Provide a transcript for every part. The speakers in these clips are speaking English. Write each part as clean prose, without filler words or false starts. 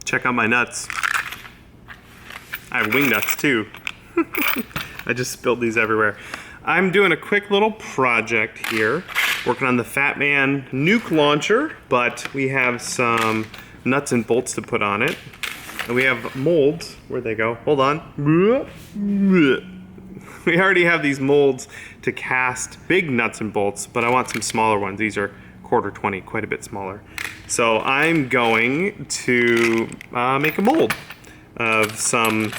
Check out my nuts. I have wing nuts too. I just spilled these everywhere. I'm doing a quick little project here, working on the Fat Man nuke launcher, but we have some nuts and bolts to put on it. And we have molds. Where'd they go? Hold on. We already have these molds to cast big nuts and bolts, but I want some smaller ones. These are 1/4 quite a bit smaller. So I'm going to make a mold of some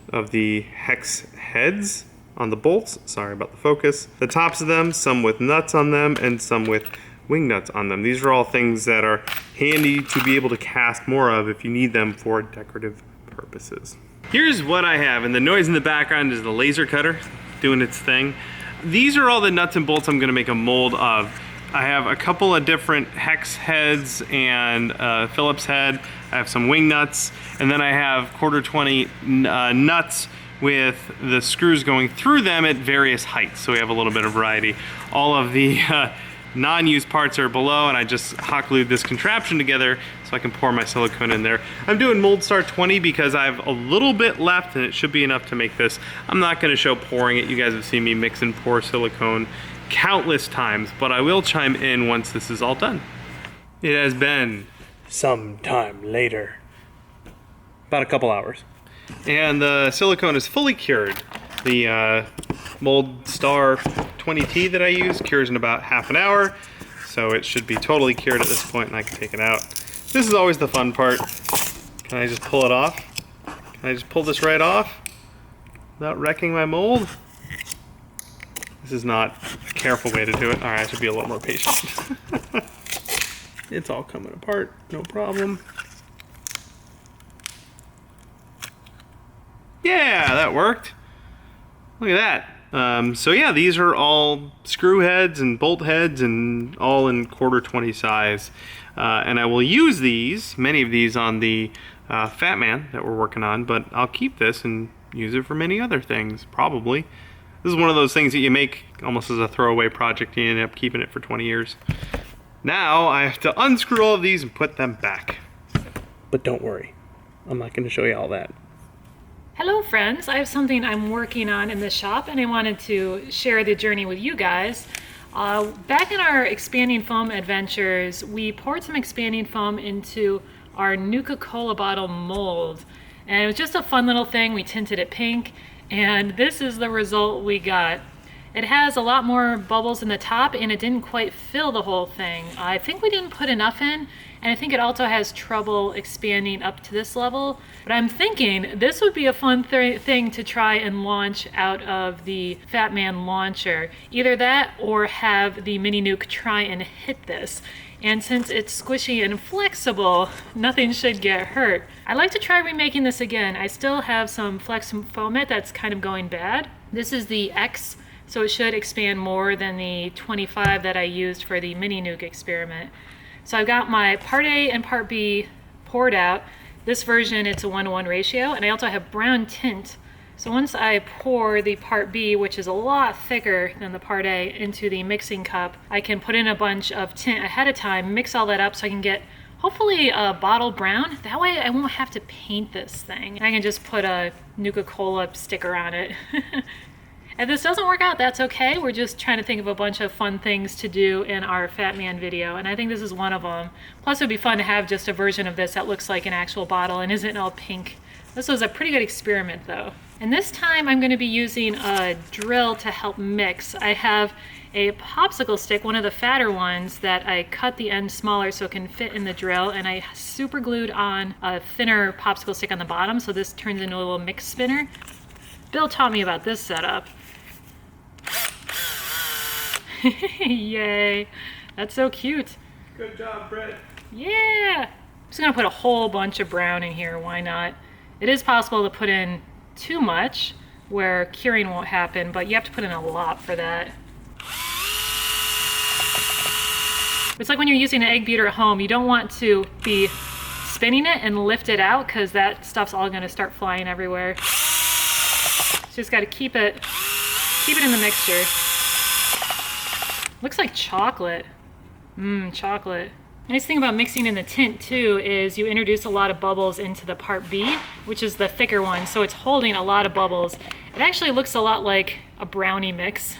of the hex heads on the bolts. Sorry about the focus. The tops of them, some with nuts on them and some with wing nuts on them. These are all things that are handy to be able to cast more of if you need them for decorative purposes. Here's what I have, and the noise in the background is the laser cutter doing its thing. These are all the nuts and bolts I'm gonna make a mold of. I have a couple of different hex heads and Phillips head. I have some wing nuts, and then I have 1/4 nuts with the screws going through them at various heights, so we have a little bit of variety. All of the non-used parts are below, and I just hot glued this contraption together so I can pour my silicone in there. I'm doing Mold Star 20 because I have a little bit left, and it should be enough to make this. I'm not gonna show pouring it. You guys have seen me mix and pour silicone countless times, but I will chime in once this is all done. It has been some time later, about a couple hours, and the silicone is fully cured. The Mold Star 20T that I use cures in about half an hour, so it should be totally cured at this point, and I can take it out. This is always the fun part. Can I just pull it off? Can I just pull this right off without wrecking my mold? This is not a careful way to do it. All right, I should be a little more patient. It's all coming apart, no problem. Yeah, that worked. Look at that. So yeah, these are all screw heads and bolt heads and all in 1/4 size. And I will use these, many of these on the Fat Man that we're working on, but I'll keep this and use it for many other things, probably. This is one of those things that you make almost as a throwaway project, and you end up keeping it for 20 years. Now I have to unscrew all of these and put them back. But don't worry, I'm not going to show you all that. Hello friends, I have something I'm working on in the shop, and I wanted to share the journey with you guys. Back in our expanding foam adventures, we poured some expanding foam into our Nuka-Cola bottle mold, and it was just a fun little thing. We tinted it pink, and this is the result we got. It has a lot more bubbles in the top, and it didn't quite fill the whole thing. I think we didn't put enough in, and I think it also has trouble expanding up to this level. But I'm thinking this would be a fun thing to try and launch out of the Fat Man launcher. Either that or have the Mini Nuke try and hit this. And since it's squishy and flexible, nothing should get hurt. I'd like to try remaking this again. I still have some Flex Foamit that's kind of going bad. This is the X, so it should expand more than the 25 that I used for the Mini Nuke experiment. So I've got my part A and part B poured out. This version, it's a 1:1 ratio, and I also have brown tint. So once I pour the part B, which is a lot thicker than the part A, into the mixing cup, I can put in a bunch of tint ahead of time, mix all that up so I can get hopefully a bottle brown. That way I won't have to paint this thing. I can just put a Nuka-Cola sticker on it. If this doesn't work out, that's okay. We're just trying to think of a bunch of fun things to do in our Fat Man video, and I think this is one of them. Plus, it would be fun to have just a version of this that looks like an actual bottle and isn't all pink. This was a pretty good experiment, though. And this time, I'm going to be using a drill to help mix. I have a popsicle stick, one of the fatter ones, that I cut the end smaller so it can fit in the drill, and I super glued on a thinner popsicle stick on the bottom, so this turns into a little mix spinner. Bill taught me about this setup. Yay, that's so cute. Good job, Britt. Yeah. I'm just gonna put a whole bunch of brown in here, why not? It is possible to put in too much where curing won't happen, but you have to put in a lot for that. It's like when you're using an egg beater at home, you don't want to be spinning it and lift it out because that stuff's all gonna start flying everywhere. So just gotta keep it in the mixture. Looks like chocolate. Chocolate. Nice thing about mixing in the tint too is you introduce a lot of bubbles into the part B, which is the thicker one, so it's holding a lot of bubbles. It actually looks a lot like a brownie mix.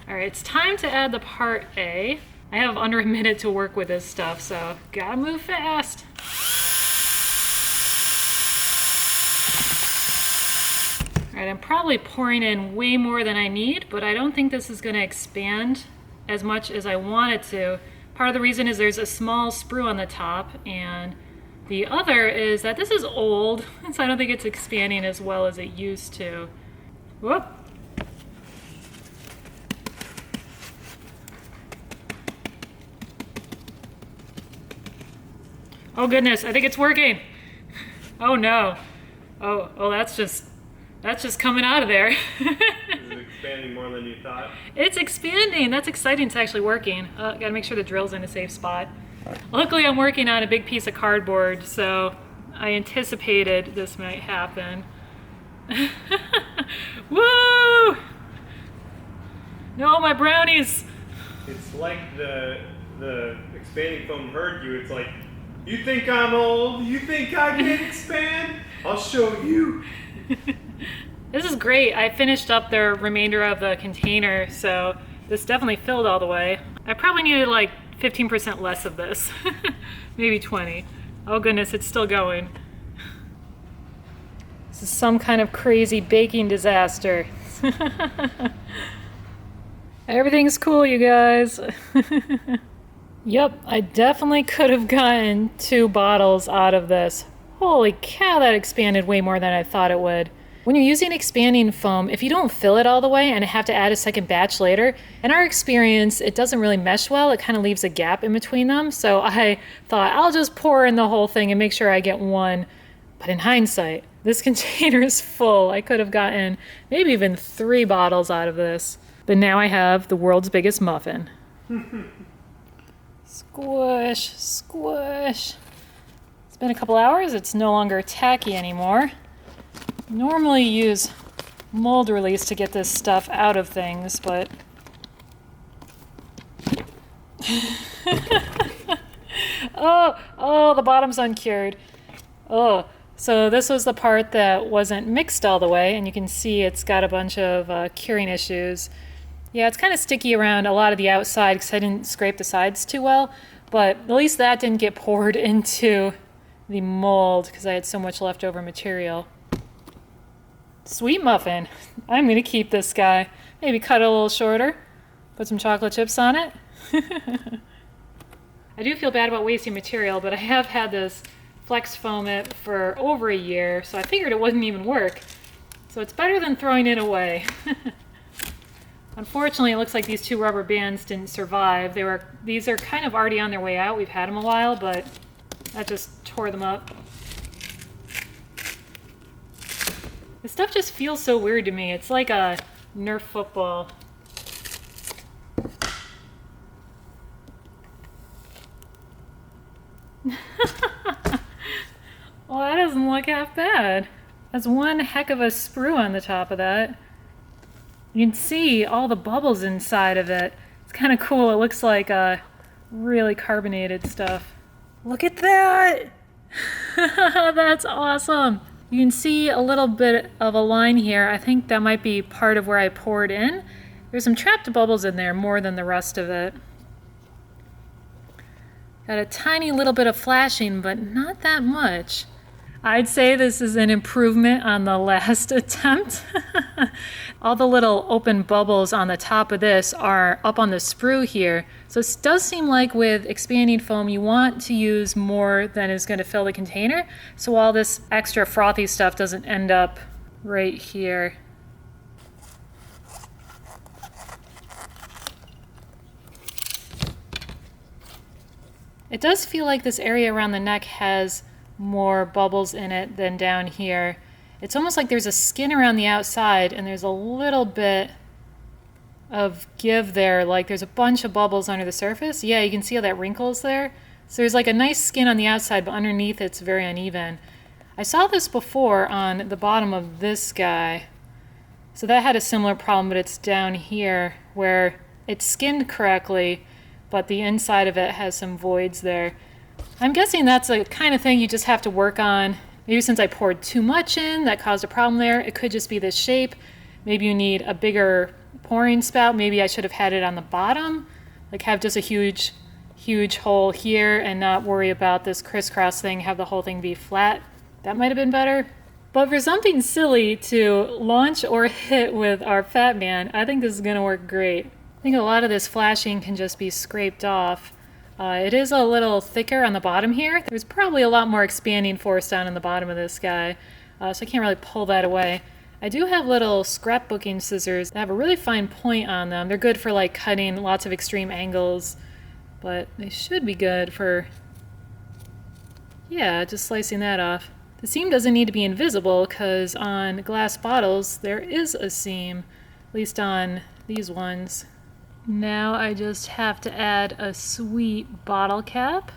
All right, it's time to add the part A. I have under a minute to work with this stuff, so gotta move fast. All right, I'm probably pouring in way more than I need, but I don't think this is gonna expand as much as I want it to. Part of the reason is there's a small sprue on the top, and the other is that this is old, so I don't think it's expanding as well as it used to. Whoop. Oh goodness, I think it's working. Oh no. Oh, that's just coming out of there. Is it expanding more than you thought? It's expanding. That's exciting. It's actually working. Gotta make sure the drill's in a safe spot. Luckily, I'm working on a big piece of cardboard, so I anticipated this might happen. Woo! No, my brownies! It's like the expanding foam heard you. It's like, you think I'm old? You think I can't expand? I'll show you. This is great. I finished up the remainder of the container, so this definitely filled all the way. I probably needed like 15% less of this. Maybe 20. Oh goodness, it's still going. This is some kind of crazy baking disaster. Everything's cool, you guys. Yep, I definitely could have gotten 2 bottles out of this. Holy cow, that expanded way more than I thought it would. When you're using expanding foam, if you don't fill it all the way and have to add a second batch later, in our experience, it doesn't really mesh well. It kind of leaves a gap in between them. So I thought I'll just pour in the whole thing and make sure I get one. But in hindsight, this container is full. I could have gotten maybe even 3 bottles out of this. But now I have the world's biggest muffin. Squish, squish. It's been a couple hours. It's no longer tacky anymore. Normally use mold release to get this stuff out of things, but oh, the bottom's uncured. Oh, so this was the part that wasn't mixed all the way, and you can see it's got a bunch of curing issues. Yeah, it's kind of sticky around a lot of the outside because I didn't scrape the sides too well, but at least that didn't get poured into the mold because I had so much leftover material. Sweet muffin. I'm going to keep this guy. Maybe cut it a little shorter. Put some chocolate chips on it. I do feel bad about wasting material, but I have had this flex foam it for over a year, so I figured it wouldn't even work. So it's better than throwing it away. Unfortunately, it looks like these 2 rubber bands didn't survive. These are kind of already on their way out. We've had them a while, but that just tore them up. This stuff just feels so weird to me. It's like a Nerf football. Well, that doesn't look half bad. There's one heck of a sprue on the top of that. You can see all the bubbles inside of it. It's kind of cool. It looks like really carbonated stuff. Look at that! That's awesome. You can see a little bit of a line here. I think that might be part of where I poured in. There's some trapped bubbles in there more than the rest of it. Got a tiny little bit of flashing, but not that much. I'd say this is an improvement on the last attempt. All the little open bubbles on the top of this are up on the sprue here. So it does seem like with expanding foam, you want to use more than is going to fill the container. So all this extra frothy stuff doesn't end up right here. It does feel like this area around the neck has more bubbles in it than down here. It's almost like there's a skin around the outside and there's a little bit of give there, like there's a bunch of bubbles under the surface. Yeah, you can see how that wrinkles there. So there's like a nice skin on the outside, but underneath it's very uneven. I saw this before on the bottom of this guy. So that had a similar problem, but it's down here where it's skinned correctly, but the inside of it has some voids there. I'm guessing that's the kind of thing you just have to work on. Maybe since I poured too much in, that caused a problem there. It could just be this shape. Maybe you need a bigger pouring spout. Maybe I should have had it on the bottom, like have just a huge hole here and not worry about this crisscross thing, have the whole thing be flat. That might have been better. But for something silly to launch or hit with our Fat Man, I think this is gonna work great. I think a lot of this flashing can just be scraped off. It is a little thicker on the bottom here. There's probably a lot more expanding force down in the bottom of this guy, so I can't really pull that away. I do have little scrapbooking scissors that have a really fine point on them. They're good for like cutting lots of extreme angles, but they should be good for, yeah, just slicing that off. The seam doesn't need to be invisible because on glass bottles there is a seam, at least on these ones. Now I just have to add a sweet bottle cap.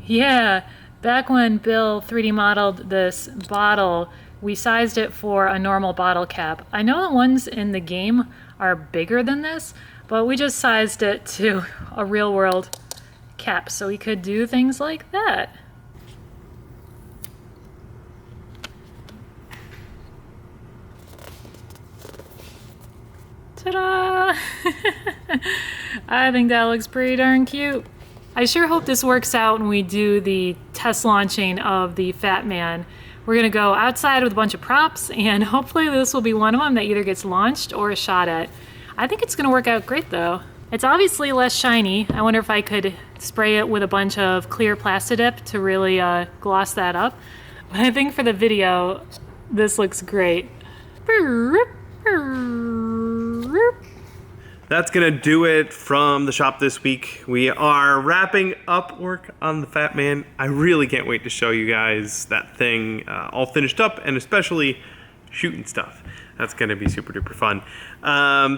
Yeah, back when Bill 3D modeled this bottle, we sized it for a normal bottle cap. I know the ones in the game are bigger than this, but we just sized it to a real world cap so we could do things like that. Ta-da! I think that looks pretty darn cute. I sure hope this works out when we do the test launching of the Fat Man. We're gonna go outside with a bunch of props, and hopefully this will be one of them that either gets launched or shot at. I think it's gonna work out great though. It's obviously less shiny. I wonder if I could spray it with a bunch of clear Plastidip to really gloss that up. But I think for the video, this looks great. That's gonna do it from the shop this week. We are wrapping up work on the Fat Man. I really can't wait to show you guys that thing all finished up, and especially shooting stuff. That's gonna be super duper fun.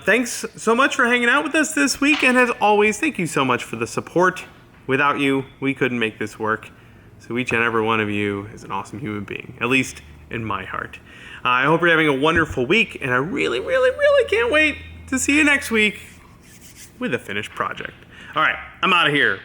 Thanks so much for hanging out with us this week, and as always, thank you so much for the support. Without you, we couldn't make this work. So each and every one of you is an awesome human being, at least in my heart. I hope you're having a wonderful week, and I really, really, really can't wait to see you next week with a finished project. All right, I'm out of here.